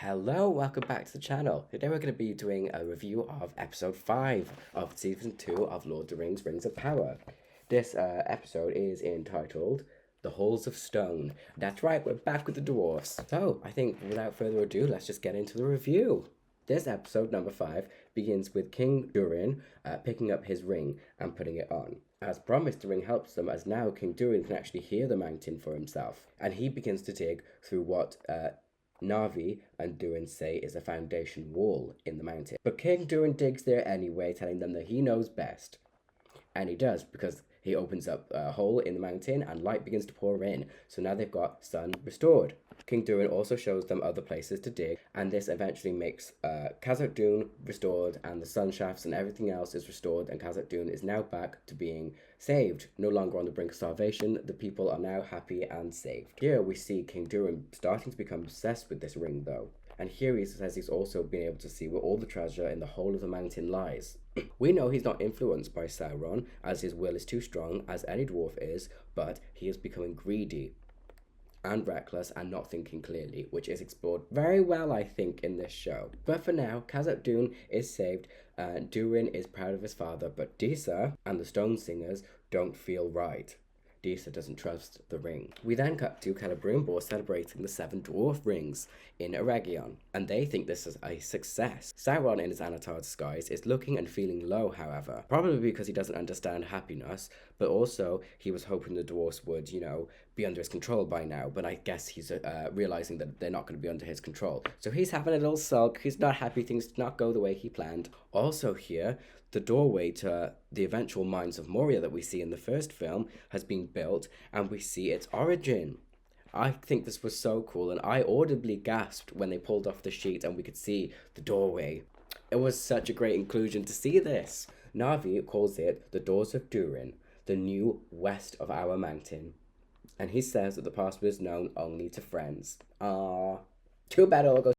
Hello, welcome back to the channel. Today we're going to be doing a review of episode 5 of season 2 of Lord of the Rings Rings of Power. This episode is entitled The Halls of Stone. That's right, we're back with the Dwarfs. So, I think without further ado, let's just get into the review. This episode, number 5, begins with King Durin picking up his ring and putting it on. As promised, the ring helps them, as now King Durin can actually hear the mountain for himself. And he begins to dig through what Navi and Durin say is a foundation wall in the mountain. But King Durin digs there anyway, telling them that he knows best. And he does, because he opens up a hole in the mountain and light begins to pour in. So now they've got sun restored. King Durin also shows them other places to dig, and this eventually makes Khazad-dûm restored, and the sun shafts and everything else is restored, and Khazad-dûm is now back to being saved. No longer on the brink of starvation, the people are now happy and saved. Here we see King Durin starting to become obsessed with this ring though. And here he says he's also been able to see where all the treasure in the whole of the mountain lies. We know he's not influenced by Sauron, as his will is too strong, as any dwarf is, but he is becoming greedy and reckless and not thinking clearly, which is explored very well, I think, in this show. But for now, Khazad-dûm is saved, and Durin is proud of his father, but Disa and the Stone Singers don't feel right. Disa doesn't trust the ring. We then cut to Celebrimbor celebrating the 7 dwarf rings in Eregion, and they think this is a success. Sauron in his Anatar disguise is looking and feeling low, however, probably because he doesn't understand happiness, but also he was hoping the dwarfs would, be under his control by now, but I guess he's realizing that they're not going to be under his control. So he's having a little sulk, he's not happy, things did not go the way he planned. Also here, the doorway to the eventual mines of Moria that we see in the first film has been built, and we see its origin. I think this was so cool, and I audibly gasped when they pulled off the sheet and we could see the doorway. It was such a great inclusion to see this. Navi calls it the Doors of Durin, the new west of our mountain. And he says that the password is known only to friends. Ah, too bad it all goes.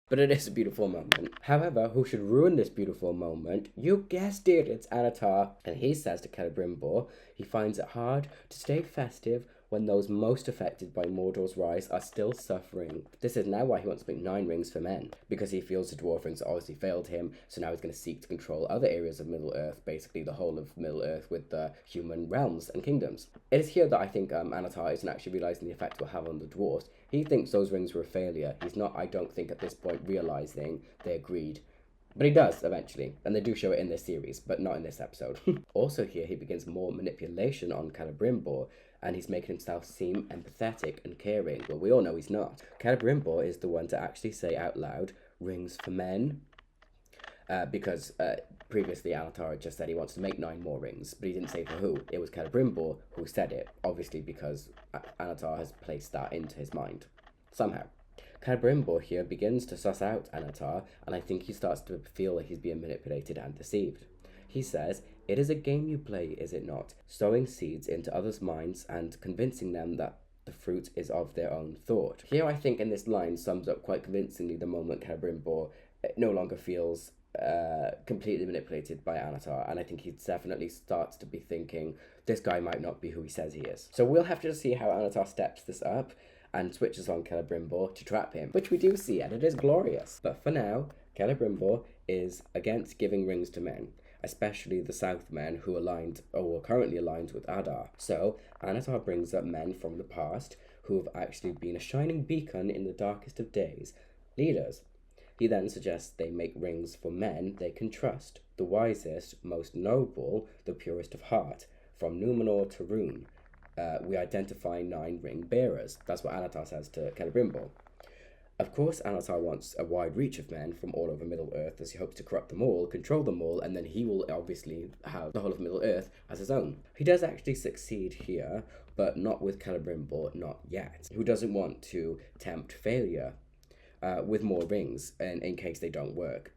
But it is a beautiful moment. However, who should ruin this beautiful moment? You guessed it, it's Anatar. And he says to Celebrimbor, he finds it hard to stay festive when those most affected by Mordor's rise are still suffering. This is now why he wants to make 9 rings for men, because he feels the dwarf rings obviously failed him, so now he's going to seek to control other areas of Middle-earth, basically the whole of Middle-earth with the human realms and kingdoms. It is here that I think Anatar isn't actually realizing the effect it will have on the dwarves. He thinks those rings were a failure. He's not, I don't think, at this point realizing their greed. But he does, eventually, and they do show it in this series, but not in this episode. Also here, he begins more manipulation on Celebrimbor, and he's making himself seem empathetic and caring. Well, we all know he's not. Celebrimbor is the one to actually say out loud, rings for men, because previously Anatar just said he wants to make 9 more rings, but he didn't say for who. It was Celebrimbor who said it, obviously because Anatar has placed that into his mind, somehow. Celebrimbor here begins to suss out Anatar, and I think he starts to feel that he's being manipulated and deceived. He says, "It is a game you play, is it not? Sowing seeds into others' minds and convincing them that the fruit is of their own thought." Here I think in this line sums up quite convincingly the moment Celebrimbor no longer feels completely manipulated by Anatar, and I think he definitely starts to be thinking, this guy might not be who he says he is. So we'll have to see how Anatar steps this up and switches on Celebrimbor to trap him, which we do see, and it is glorious. But for now, Celebrimbor is against giving rings to men, especially the Southmen who were currently aligned with Adar. So Anatar brings up men from the past who have actually been a shining beacon in the darkest of days, leaders. He then suggests they make rings for men they can trust, the wisest, most noble, the purest of heart. From Numenor to Rune, we identify 9 ring bearers. That's what Anatar says to Celebrimbor. Of course, Anatar wants a wide reach of men from all over Middle-earth, as he hopes to corrupt them all, control them all, and then he will obviously have the whole of Middle-earth as his own. He does actually succeed here, but not with Celebrimbor, not yet, who doesn't want to tempt failure with more rings in case they don't work.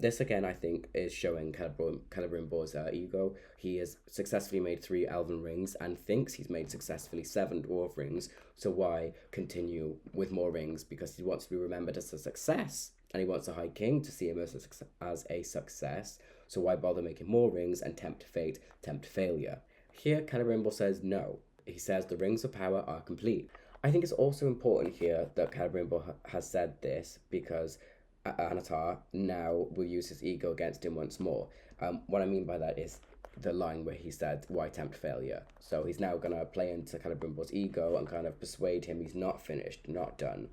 This again, I think, is showing Celebrimbor's ego. He has successfully made 3 elven rings and thinks he's made successfully 7 dwarf rings. So why continue with more rings? Because he wants to be remembered as a success, and he wants the High King to see him as a success. So why bother making more rings and tempt fate, tempt failure? Here, Celebrimbor says no. He says the rings of power are complete. I think it's also important here that Celebrimbor has said this because Anatar now will use his ego against him once more. What I mean by that is the line where he said, "Why tempt failure?" So he's now going to play into Celebrimbor's ego and kind of persuade him he's not finished, not done.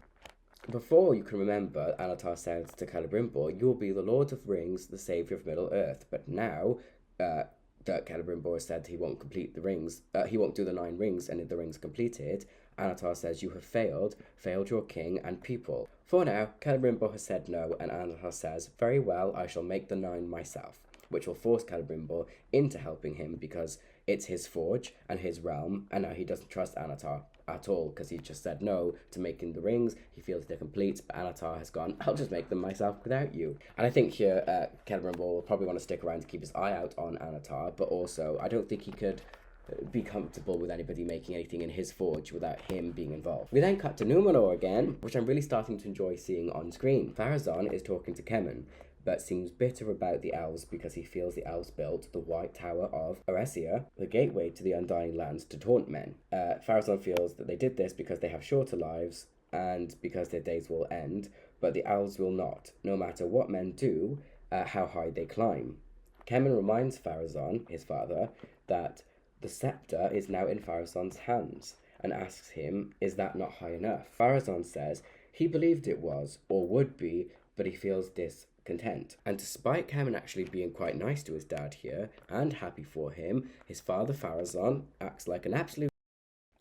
Before you can remember, Anatar says to Celebrimbor, "You will be the Lord of Rings, the Saviour of Middle Earth." But now that Celebrimbor has said he won't complete the rings, he won't do the 9 rings, and if the rings completed, Anatar says, "You have failed your king and people." For now, Celebrimbor has said no, and Anatar says, "Very well, I shall make the 9 myself," which will force Celebrimbor into helping him because it's his forge and his realm, and now he doesn't trust Anatar at all because he just said no to making the rings. He feels they're complete, but Anatar has gone, "I'll just make them myself without you." And I think here Celebrimbor will probably want to stick around to keep his eye out on Anatar, but also I don't think he could be comfortable with anybody making anything in his forge without him being involved. We then cut to Numenor again, which I'm really starting to enjoy seeing on screen. Pharazôn is talking to Kemen, but seems bitter about the elves because he feels the elves built the White Tower of Eresia, the gateway to the Undying Lands, to taunt men. Pharazôn feels that they did this because they have shorter lives and because their days will end, but the elves will not, no matter what men do, how high they climb. Kemen reminds Pharazôn, his father, that the scepter is now in Pharazôn's hands, and asks him, "Is that not high enough?" Pharazôn says he believed it was, or would be, but he feels discontent. And despite Kemen actually being quite nice to his dad here, and happy for him, his father Pharazôn acts like an absolute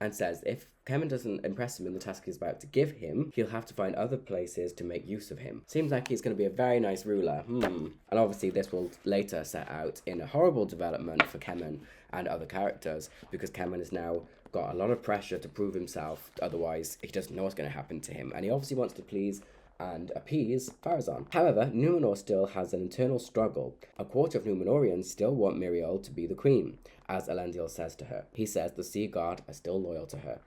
and says if Kemen doesn't impress him in the task he's about to give him, he'll have to find other places to make use of him. Seems like he's going to be a very nice ruler. And obviously this will later set out in a horrible development for Kemen and other characters, because Kemen has now got a lot of pressure to prove himself, otherwise he doesn't know what's going to happen to him, and he obviously wants to please and appease Pharazôn. However, Numenor still has an internal struggle. A quarter of Numenorians still want Miriel to be the queen, as Elendil says to her. He says the Sea Guard are still loyal to her.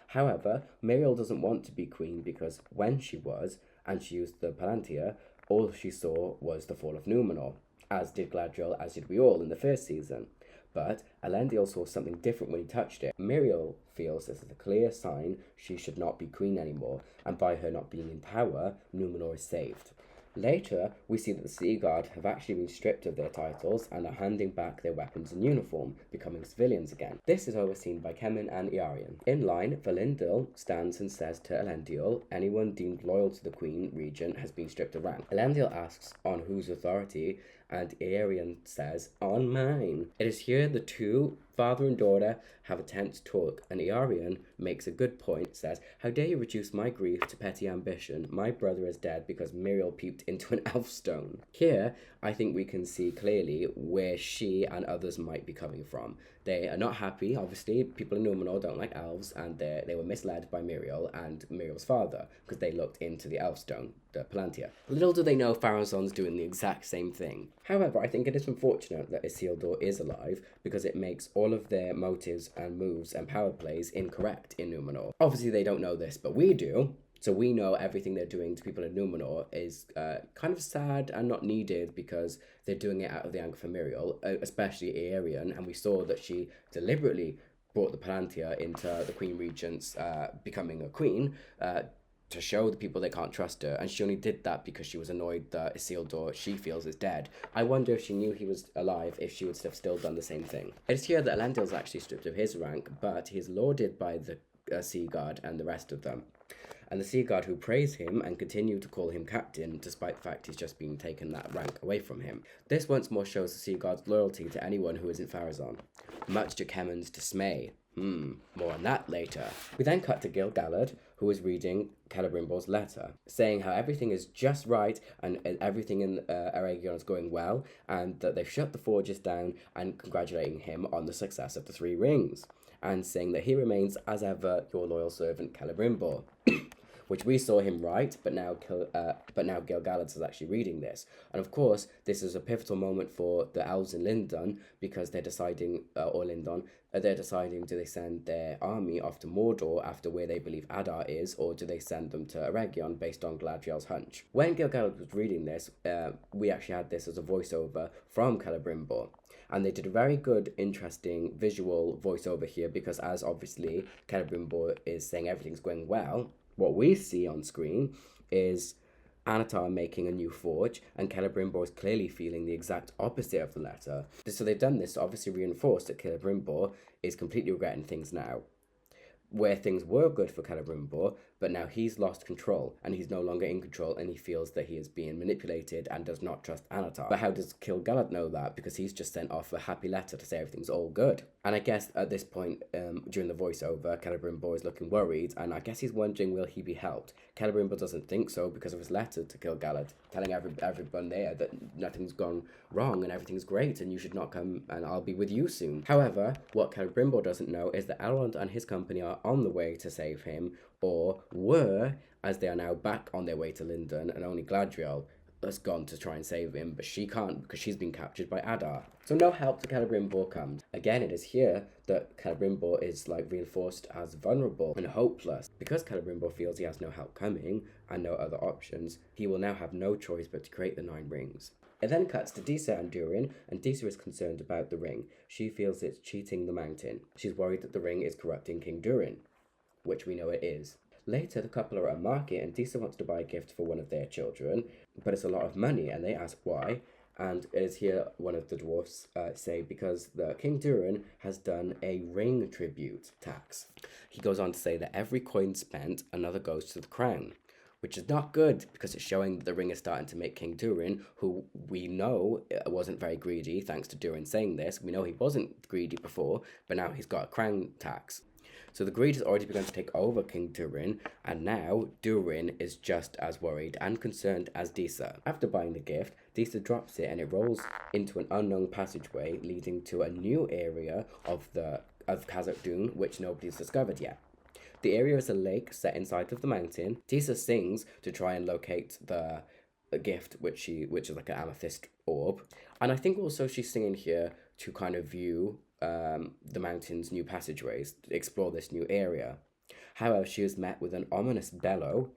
However, Miriel doesn't want to be queen because when she was, and she used the Palantir, all she saw was the fall of Numenor, as did Galadriel, as did we all in the first season. But Elendil saw something different when he touched it. Miriel feels this is a clear sign she should not be queen anymore, and by her not being in power, Numenor is saved. Later, we see that the Sea Guard have actually been stripped of their titles and are handing back their weapons and uniform, becoming civilians again. This is overseen by Kemen and Iarion. In line, Valindil stands and says to Elendil, anyone deemed loyal to the Queen Regent has been stripped of rank. Elendil asks on whose authority, and Iarion says, on mine. It is here the two, father and daughter, have a tense talk, and Iarion makes a good point, says, how dare you reduce my grief to petty ambition? My brother is dead because Miriel peeped into an elf stone. Here, I think we can see clearly where she and others might be coming from. They are not happy, obviously. People in Numenor don't like elves, and they were misled by Miriel and Miriel's father because they looked into the elf stone, the Palantir. Little do they know Pharazôn's doing the exact same thing. However, I think it is unfortunate that Isildur is alive because it makes all of their motives and moves and power plays incorrect in Numenor. Obviously, they don't know this, but we do. So we know everything they're doing to people in Numenor is kind of sad and not needed because they're doing it out of the anger for Miriel, especially Iarion, and we saw that she deliberately brought the Palantir into the Queen Regent's becoming a queen to show the people they can't trust her, and she only did that because she was annoyed that Isildur, she feels, is dead. I wonder if she knew he was alive, if she would have still done the same thing. It's here that Elendil's actually stripped of his rank, but he is lauded by the Sea Guard and the rest of them. And the Sea Guard who praise him and continue to call him captain, despite the fact he's just been taken that rank away from him. This once more shows the Sea Guard's loyalty to anyone who isn't Pharazôn, much to Kemen's dismay. More on that later. We then cut to Gil-galad, who is reading Celebrimbor's letter, saying how everything is just right and everything in Eregion is going well, and that they've shut the forges down, and congratulating him on the success of the 3 rings, and saying that he remains as ever your loyal servant Celebrimbor. which we saw him write, but now Gil-galad is actually reading this. And of course, this is a pivotal moment for the elves in Lindon, because they're deciding, they're deciding, do they send their army off to Mordor after where they believe Adar is, or do they send them to Eregion based on Galadriel's hunch? When Gil-galad was reading this, we actually had this as a voiceover from Celebrimbor. And they did a very good, interesting visual voiceover here, because as obviously Celebrimbor is saying everything's going well, what we see on screen is Anatar making a new forge, and Celebrimbor is clearly feeling the exact opposite of the letter. So they've done this to obviously reinforce that Celebrimbor is completely regretting things now, where things were good for Celebrimbor, but now he's lost control, and he's no longer in control, and he feels that he is being manipulated and does not trust Anatar. But how does Gil-galad know that? Because he's just sent off a happy letter to say everything's all good. And I guess at this point, during the voiceover, Celebrimbor is looking worried, and I guess he's wondering, will he be helped? Celebrimbor doesn't think so because of his letter to Gil-galad, telling everyone there that nothing's gone wrong and everything's great, and you should not come, and I'll be with you soon. However, what Celebrimbor doesn't know is that Elrond and his company are on the way to save him, or were, as they are now back on their way to Lindon, and only Galadriel has gone to try and save him, but she can't because she's been captured by Adar. So no help to Celebrimbor comes. Again, it is here that Celebrimbor is reinforced as vulnerable and hopeless. Because Celebrimbor feels he has no help coming and no other options, he will now have no choice but to create the 9 rings. It then cuts to Disa and Durin, and Disa is concerned about the ring. She feels it's cheating the mountain. She's worried that the ring is corrupting King Durin, which we know it is. Later, the couple are at a market, and Disa wants to buy a gift for one of their children, but it's a lot of money, and they ask why. And it is here one of the dwarfs say because the King Durin has done a ring tribute tax. He goes on to say that every coin spent, another goes to the crown, which is not good because it's showing that the ring is starting to make King Durin, who we know wasn't very greedy, thanks to Durin saying this. We know he wasn't greedy before, but now he's got a crown tax. So the greed has already begun to take over King Durin, and now Durin is just as worried and concerned as Disa. After buying the gift, Disa drops it and it rolls into an unknown passageway leading to a new area of Khazad Dûn, which nobody's discovered yet. The area is a lake set inside of the mountain. Disa sings to try and locate the gift, which is like an amethyst orb. And I think also she's singing here to kind of view the mountain's new passageways, to explore this new area. However, she is met with an ominous bellow,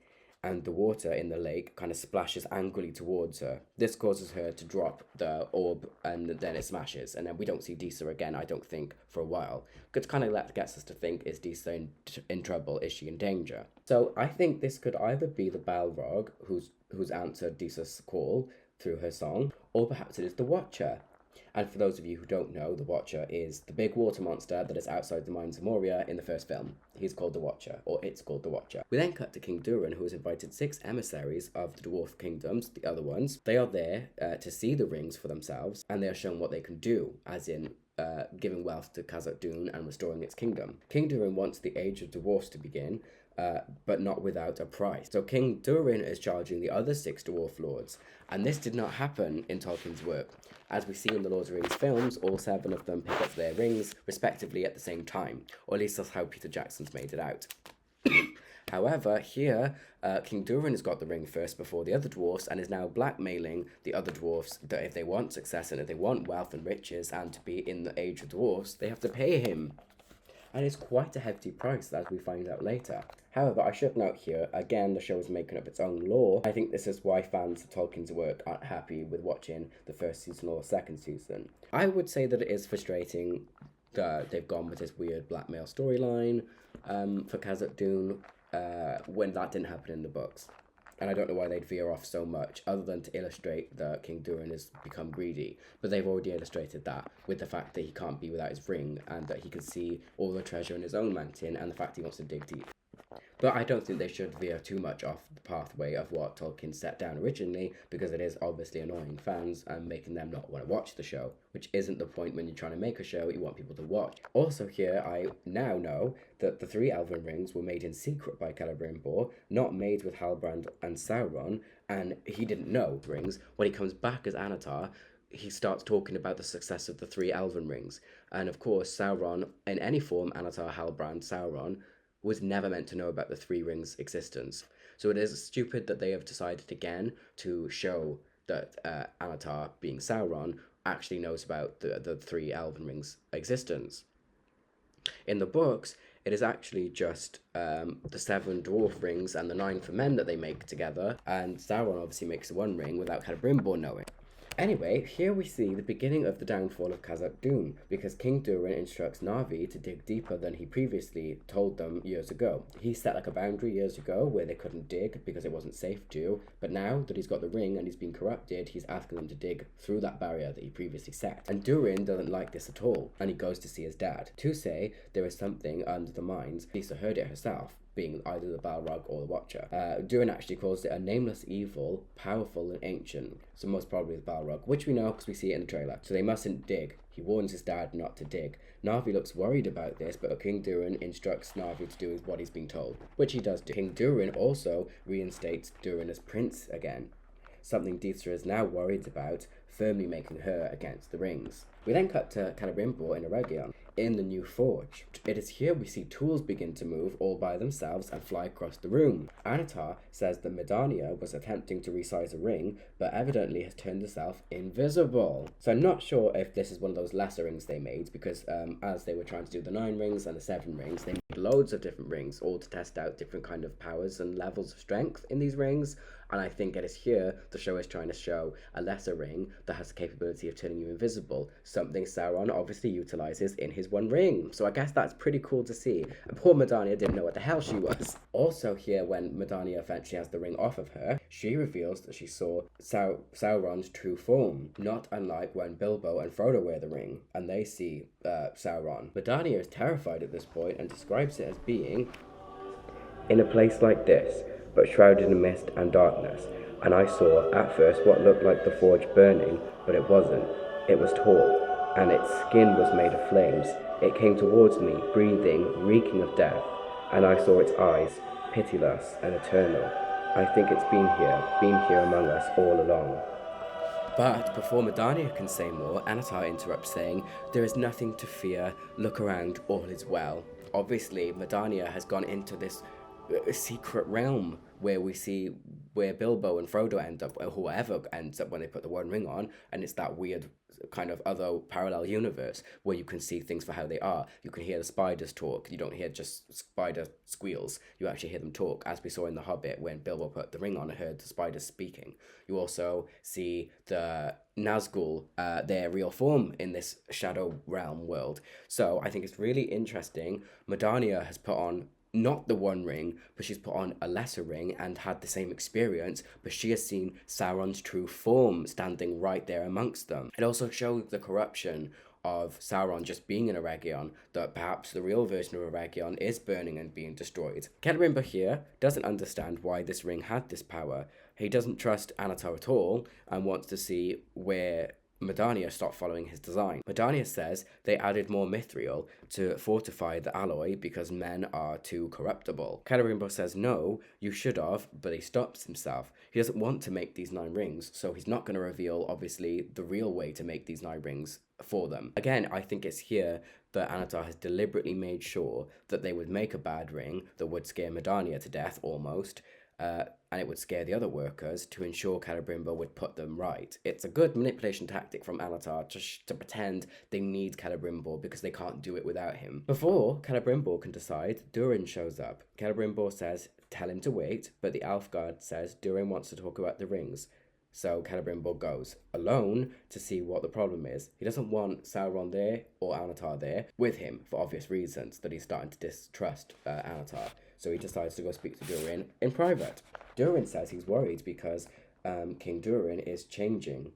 and the water in the lake kind of splashes angrily towards her. This causes her to drop the orb, and then it smashes, and then we don't see Disa again, I don't think, for a while. It kind of gets us to think, is Disa in trouble? Is she in danger? So I think this could either be the Balrog, who's answered Disa's call through her song, or perhaps it is the Watcher. And for those of you who don't know, the Watcher is the big water monster that is outside the Mines of Moria in the first film. He's called the Watcher, or it's called the Watcher. We then cut to King Durin, who has invited 6 emissaries of the dwarf kingdoms, the other ones. They are there to see the rings for themselves, and they are shown what they can do, as in giving wealth to Khazad Dûn and restoring its kingdom. King Durin wants the Age of Dwarfs to begin, but not without a price. So King Durin is charging the other 6 dwarf lords, and this did not happen in Tolkien's work. As we see in the Lord of the Rings films, all 7 of them pick up their rings, respectively, at the same time. Or at least that's how Peter Jackson's made it out. However, here, King Durin has got the ring first before the other dwarfs, and is now blackmailing the other dwarfs that if they want success and if they want wealth and riches and to be in the Age of Dwarfs, they have to pay him. And it's quite a hefty price, as we find out later. However, I should note here, again, the show is making up its own lore. I think this is why fans of Tolkien's work aren't happy with watching the first season or the second season. I would say that it is frustrating that they've gone with this weird blackmail storyline for Khazad Dûn when that didn't happen in the books. And I don't know why they'd veer off so much, other than to illustrate that King Durin has become greedy. But they've already illustrated that with the fact that he can't be without his ring, and that he can see all the treasure in his own mountain, and the fact he wants to dig deep. But I don't think they should veer too much off the pathway of what Tolkien set down originally, because it is obviously annoying fans and making them not want to watch the show, which isn't the point when you're trying to make a show you want people to watch. Also here, I now know that the 3 elven rings were made in secret by Celebrimbor, not made with Halbrand and Sauron, and he didn't know rings. When he comes back as Anatar, he starts talking about the success of the 3 elven rings. And of course, Sauron, in any form, Anatar, Halbrand, Sauron, was never meant to know about the 3 rings' existence. So it is stupid that they have decided again to show that Anatar, being Sauron, actually knows about the three Elven Rings' existence. In the books, it is actually just the seven dwarf rings and the nine for men that they make together, and Sauron obviously makes the one ring without Celebrimbor knowing. Anyway, here we see the beginning of the downfall of Khazad-dûm, because King Durin instructs Na'vi to dig deeper than he previously told them years ago. He set like a boundary years ago where they couldn't dig because it wasn't safe to, but now that he's got the ring and he's been corrupted, he's asking them to dig through that barrier that he previously set. And Durin doesn't like this at all, and he goes to see his dad, to say there is something under the mines. Lisa heard it herself, being either the Balrog or the Watcher. Durin actually calls it a nameless evil, powerful and ancient, so most probably the Balrog, which we know because we see it in the trailer. So they mustn't dig. He warns his dad not to dig. Na'vi looks worried about this, but King Durin instructs Na'vi to do what he's been told, which he does do. King Durin also reinstates Durin as prince again, something Dithra is now worried about, firmly making her against the rings. We then cut to Celebrimbor in Eregion, in the new forge. It is here we see tools begin to move all by themselves and fly across the room. Anatar says that Medania was attempting to resize a ring, but evidently has turned herself invisible. So I'm not sure if this is one of those lesser rings they made, because as they were trying to do the 9 rings and the 7 rings, they made loads of different rings, all to test out different kind of powers and levels of strength in these rings. And I think it is here the show is trying to show a lesser ring that has the capability of turning you invisible, something Sauron obviously utilizes in his one ring. So I guess that's pretty cool to see. And poor Medania didn't know what the hell she was. Also here, when Medania eventually has the ring off of her, she reveals that she saw Sauron's true form, not unlike when Bilbo and Frodo wear the ring and they see Sauron. Medania is terrified at this point and describes it as being in a place like this, but shrouded in mist and darkness, and I saw at first what looked like the forge burning, but it wasn't. It was tall, and its skin was made of flames. It came towards me, breathing, reeking of death, and I saw its eyes, pitiless and eternal. I think it's been here among us all along. But before Medania can say more, Anatar interrupts saying, "There is nothing to fear, look around, all is well." Obviously, Medania has gone into this secret realm where we see where Bilbo and Frodo end up, or whoever ends up when they put the One Ring on, and it's that weird kind of other parallel universe where you can see things for how they are. You can hear the spiders talk. You don't hear just spider squeals. You actually hear them talk, as we saw in The Hobbit when Bilbo put the ring on and heard the spiders speaking. You also see the Nazgul, their real form in this shadow realm world. So I think it's really interesting. Medania has put on not the One Ring, but she's put on a lesser ring and had the same experience, but she has seen Sauron's true form standing right there amongst them. It also shows the corruption of Sauron just being in Eregion, that perhaps the real version of Eregion is burning and being destroyed. Celebrimbor here doesn't understand why this ring had this power. He doesn't trust Anatar at all and wants to see where Medania stopped following his design. Medania says they added more mithril to fortify the alloy because men are too corruptible. Celebrimbor says no, you should have, but he stops himself. He doesn't want to make these 9 rings, so he's not going to reveal, obviously, the real way to make these 9 rings for them. Again, I think it's here that Anatar has deliberately made sure that they would make a bad ring that would scare Medania to death almost, and it would scare the other workers to ensure Celebrimbor would put them right. It's a good manipulation tactic from Anatar to pretend they need Celebrimbor because they can't do it without him. Before Celebrimbor can decide, Durin shows up. Celebrimbor says, tell him to wait, but the elf guard says Durin wants to talk about the rings. So Celebrimbor goes alone to see what the problem is. He doesn't want Sauron there or Anatar there with him for obvious reasons, that he's starting to distrust Anatar. So he decides to go speak to Durin in private. Durin says he's worried because King Durin is changing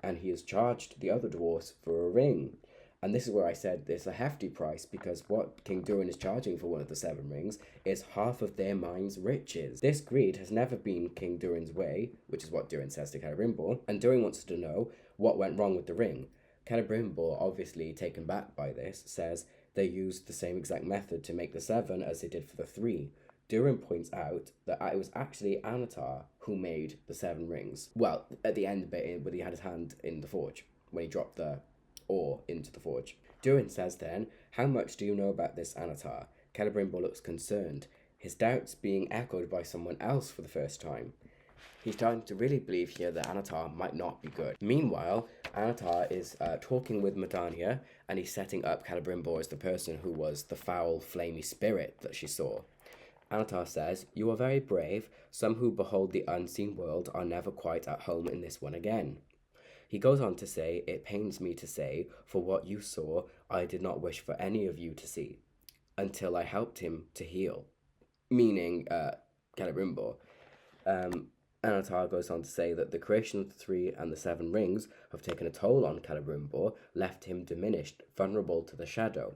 and he has charged the other dwarfs for a ring. And this is where I said there's a hefty price, because what King Durin is charging for one of the 7 rings is half of their mine's riches. This greed has never been King Durin's way, which is what Durin says to Celebrimbor, and Durin wants to know what went wrong with the ring. Celebrimbor, obviously taken back by this, says they used the same exact method to make the 7 as they did for the 3. Durin points out that it was actually Anatar who made the 7 rings. Well, at the end bit, when he had his hand in the forge, when he dropped the ore into the forge. Durin says then, how much do you know about this Anatar? Celebrimbor looks concerned. his doubts being echoed by someone else for the first time. He's starting to really believe here that Anatar might not be good. Meanwhile, Anatar is talking with Medania, and he's setting up Celebrimbor as the person who was the foul, flamey spirit that she saw. Anatar says, "You are very brave. Some who behold the unseen world are never quite at home in this one again." He goes on to say, "It pains me to say, for what you saw, I did not wish for any of you to see, until I helped him to heal." Meaning, Celebrimbor. Anatar goes on to say that the creation of the 3 and the 7 rings have taken a toll on Celebrimbor, left him diminished, vulnerable to the shadow.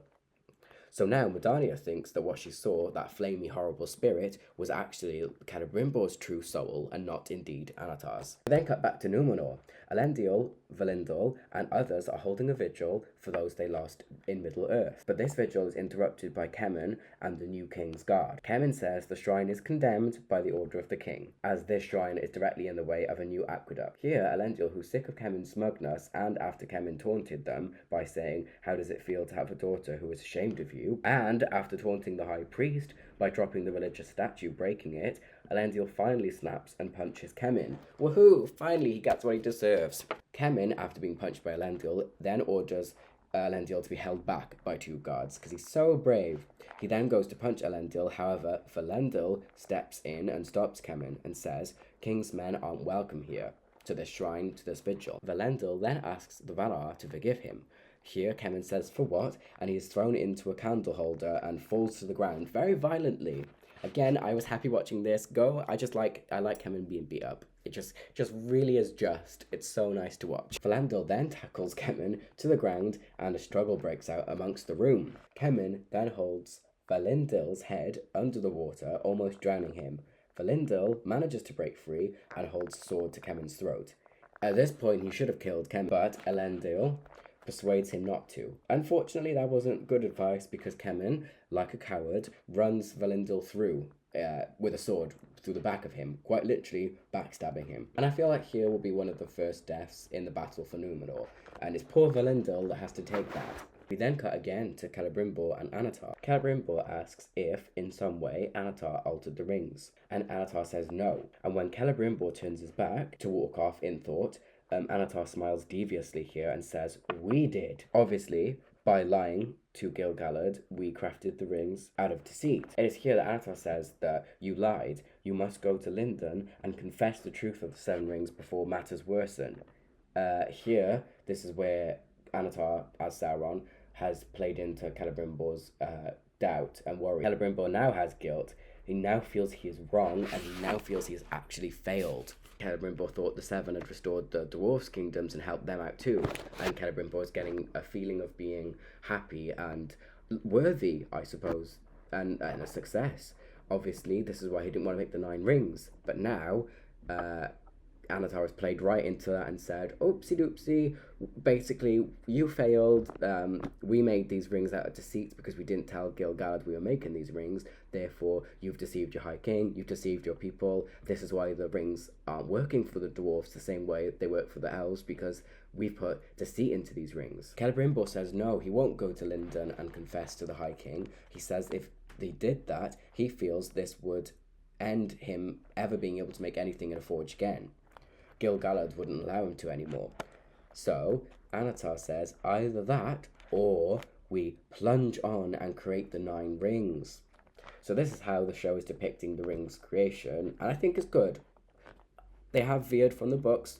So now Medania thinks that what she saw, that flamey, horrible spirit, was actually Celebrimbor's true soul and not indeed Anatar's. We then cut back to Numenor. Elendil, Valindal, and others are holding a vigil for those they lost in Middle-earth. But this vigil is interrupted by Kemen and the new king's guard. Kemen says the shrine is condemned by the order of the king, as this shrine is directly in the way of a new aqueduct. Here, Elendil, who's sick of Kemen's smugness, and after Kemen taunted them by saying, "How does it feel to have a daughter who is ashamed of you?" and after taunting the high priest by dropping the religious statue, breaking it, Elendil finally snaps and punches Kemen. Woohoo! Finally he gets what he deserves. Kemen, after being punched by Elendil, then orders Elendil to be held back by 2 guards because he's so brave. He then goes to punch Elendil, however, Valendil steps in and stops Kemen and says, "King's men aren't welcome here, to this shrine, to this vigil." Valendil then asks the Valar to forgive him. Here, Kemen says, "For what?" and he is thrown into a candle holder and falls to the ground very violently. Again, I was happy watching this go. I like Kemen being beat up. It just really is just. It's so nice to watch. Valendil then tackles Kemen to the ground and a struggle breaks out amongst the room. Kemen then holds Valindil's head under the water, almost drowning him. Valindil manages to break free and holds the sword to Kemen's throat. At this point, he should have killed Kemen, but Elendil persuades him not to. Unfortunately, that wasn't good advice because Kemen, like a coward, runs Valindil through with a sword through the back of him, quite literally backstabbing him. And I feel like here will be one of the first deaths in the battle for Numenor, and it's poor Valindil that has to take that. We then cut again to Celebrimbor and Anatar. Celebrimbor asks if, in some way, Anatar altered the rings, and Anatar says no. And when Celebrimbor turns his back to walk off in thought, Anatar smiles deviously here and says, "We did." Obviously, by lying to Gil-galad, we crafted the rings out of deceit. It is here that Anatar says that you lied. You must go to Lindon and confess the truth of the 7 rings before matters worsen. Here, this is where Anatar, as Sauron, has played into Celebrimbor's doubt and worry. Celebrimbor now has guilt. He now feels he is wrong, and he now feels he has actually failed. Celebrimbor thought the 7 had restored the Dwarfs' kingdoms and helped them out too, and Celebrimbor is getting a feeling of being happy and worthy, I suppose, and a success. Obviously, this is why he didn't want to make the 9 rings, but now Anatar has played right into that and said, "Oopsie doopsie, basically, you failed. We made these rings out of deceit because we didn't tell Gil-galad we were making these rings. Therefore, you've deceived your High King, you've deceived your people. This is why the rings aren't working for the dwarfs the same way they work for the elves, because we've put deceit into these rings." Celebrimbor says no, he won't go to Lindon and confess to the High King. He says if they did that, he feels this would end him ever being able to make anything in a forge again. Gil-galad wouldn't allow him to anymore. So Anatar says either that or we plunge on and create the 9 rings. So this is how the show is depicting the rings creation, and I think it's good. They have veered from the books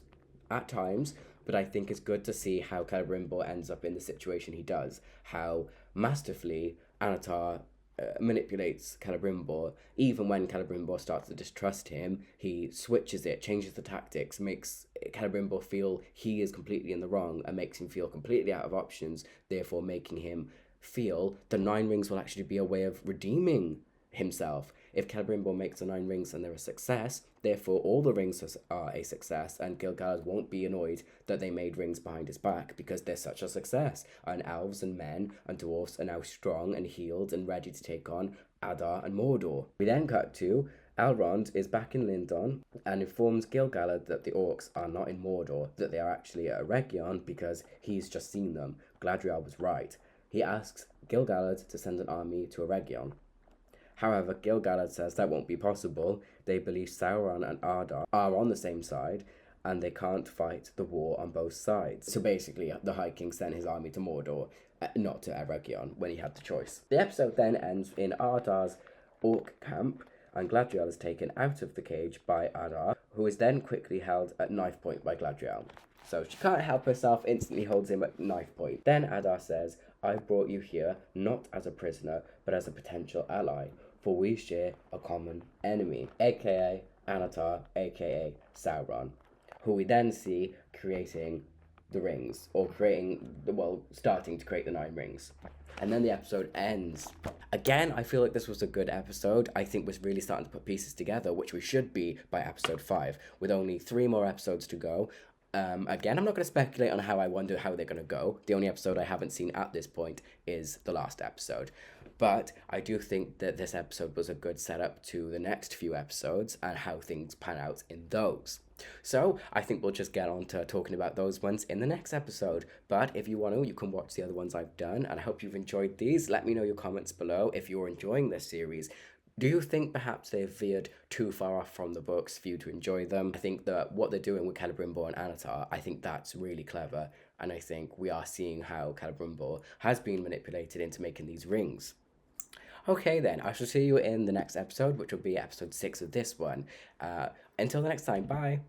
at times, but I think it's good to see how Celebrimbor ends up in the situation he does, how masterfully Anatar manipulates Celebrimbor. Even when Celebrimbor starts to distrust him, he switches it, changes the tactics, makes Celebrimbor feel he is completely in the wrong, and makes him feel completely out of options, therefore making him feel the 9 rings will actually be a way of redeeming himself. If Celebrimbor makes the 9 rings and they're a success, therefore all the rings are a success, and Gil-galad won't be annoyed that they made rings behind his back because they're such a success. And elves and men and dwarfs are now strong and healed and ready to take on Adar and Mordor. We then cut to Elrond is back in Lindon and informs Gil-galad that the orcs are not in Mordor, that they are actually at Eregion because he's just seen them. Galadriel was right. He asks Gil-galad to send an army to Eregion. However, Gil-galad says that won't be possible. They believe Sauron and Ardar are on the same side, and they can't fight the war on both sides. So basically, the High King sent his army to Mordor, not to Eregion, when he had the choice. The episode then ends in Ardar's orc camp, and Gladriel is taken out of the cage by Ardar, who is then quickly held at knife point by Gladriel. So she can't help herself, instantly holds him at knife point. Then Adar says, I brought you here not as a prisoner, but as a potential ally, for we share a common enemy, aka Anatar, aka Sauron, who we then see creating the rings, or starting to create the 9 rings. And then the episode ends. Again, I feel like this was a good episode. I think we're really starting to put pieces together, which we should be by episode 5, with only 3 more episodes to go. Again, I'm not going to speculate on how I wonder how they're going to go. The only episode I haven't seen at this point is the last episode. But I do think that this episode was a good setup to the next few episodes and how things pan out in those. So I think we'll just get on to talking about those ones in the next episode. But if you want to, you can watch the other ones I've done, and I hope you've enjoyed these. Let me know your comments below if you're enjoying this series. Do you think perhaps they've veered too far off from the books for you to enjoy them? I think that what they're doing with Celebrimbor and Anatar, I think that's really clever. And I think we are seeing how Celebrimbor has been manipulated into making these rings. Okay then, I shall see you in the next episode, which will be episode 6 of this one. Until the next time, bye!